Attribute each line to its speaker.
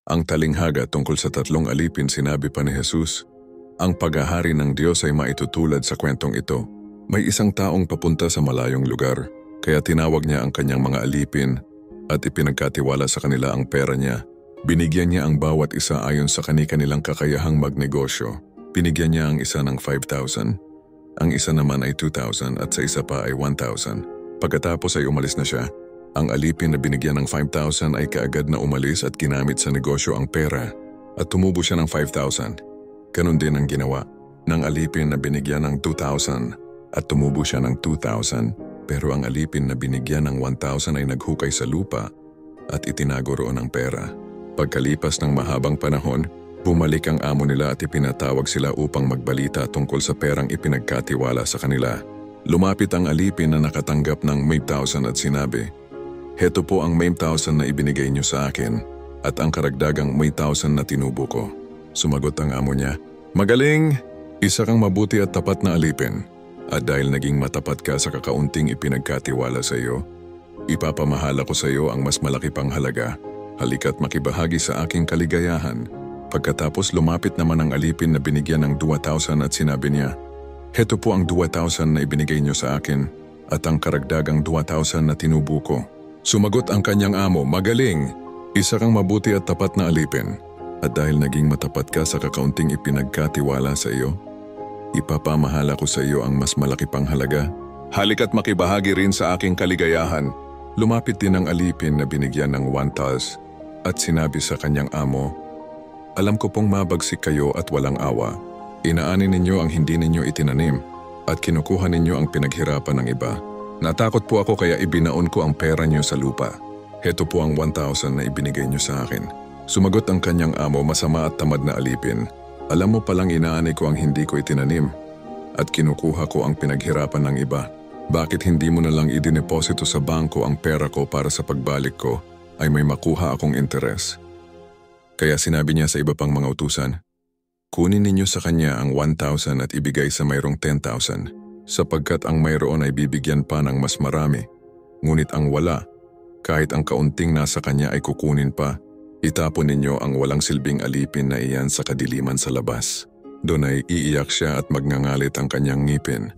Speaker 1: Ang talinghaga tungkol sa tatlong alipin sinabi pa ni Jesus, ang paghahari ng Diyos ay maitutulad sa kwentong ito. May isang taong papunta sa malayong lugar, kaya tinawag niya ang kanyang mga alipin at ipinagkatiwala sa kanila ang pera niya. Binigyan niya ang bawat isa ayon sa kani-kanilang kakayahang magnegosyo. Binigyan niya ang isa ng 5,000, ang isa naman ay 2,000 at sa isa pa ay 1,000. Pagkatapos ay umalis na siya. Ang alipin na binigyan ng 5,000 ay kaagad na umalis at ginamit sa negosyo ang pera at tumubo siya ng 5,000. Ganon din ang ginawa ng alipin na binigyan ng 2,000 at tumubo siya ng 2,000. Pero ang alipin na binigyan ng 1,000 ay naghukay sa lupa at itinago roon ang pera. Pagkalipas ng mahabang panahon, bumalik ang amo nila at ipinatawag sila upang magbalita tungkol sa perang ipinagkatiwala sa kanila. Lumapit ang alipin na nakatanggap ng 5,000 at sinabi, "Heto po ang 5,000 na ibinigay niyo sa akin at ang karagdagang 5,000 na tinubo ko." Sumagot ang amo niya, "Magaling! Isa kang mabuti at tapat na alipin. At dahil naging matapat ka sa kakaunting ipinagkatiwala sa iyo, ipapamahala ko sa iyo ang mas malaki pang halaga. Halika't makibahagi sa aking kaligayahan." Pagkatapos lumapit naman ang alipin na binigyan ng 2,000 at sinabi niya, "Heto po ang 2,000 na ibinigay niyo sa akin at ang karagdagang 2,000 na tinubo ko." Sumagot ang kanyang amo, "Magaling! Isa kang mabuti at tapat na alipin. At dahil naging matapat ka sa kakaunting ipinagkatiwala sa iyo, ipapamahala ko sa iyo ang mas malaki pang halaga. Halika't makibahagi rin sa aking kaligayahan." Lumapit din ang alipin na binigyan ng 1,000 at sinabi sa kanyang amo, "Alam ko pong mabagsik kayo at walang awa. Inaani ninyo ang hindi ninyo itinanim at kinukuha ninyo ang pinaghirapan ng iba. Natakot po ako kaya ibinaon ko ang pera niyo sa lupa. Heto po ang 1,000 na ibinigay niyo sa akin." Sumagot ang kanyang amo, "Masama at tamad na alipin. Alam mo palang inaani ko ang hindi ko itinanim at kinukuha ko ang pinaghirapan ng iba. Bakit hindi mo na lang idineposito sa bangko ang pera ko para sa pagbalik ko ay may makuha akong interes?" Kaya sinabi niya sa iba pang mga utusan, "Kunin ninyo sa kanya ang 1,000 at ibigay sa mayroong 10,000, sapagkat ang mayroon ay bibigyan pa ng mas marami. Ngunit ang wala, kahit ang kaunting nasa kanya ay kukunin pa. Itapon ninyo ang walang silbing alipin na iyan sa kadiliman sa labas. Doon ay iiyak siya at magngangalit ang kanyang ngipin.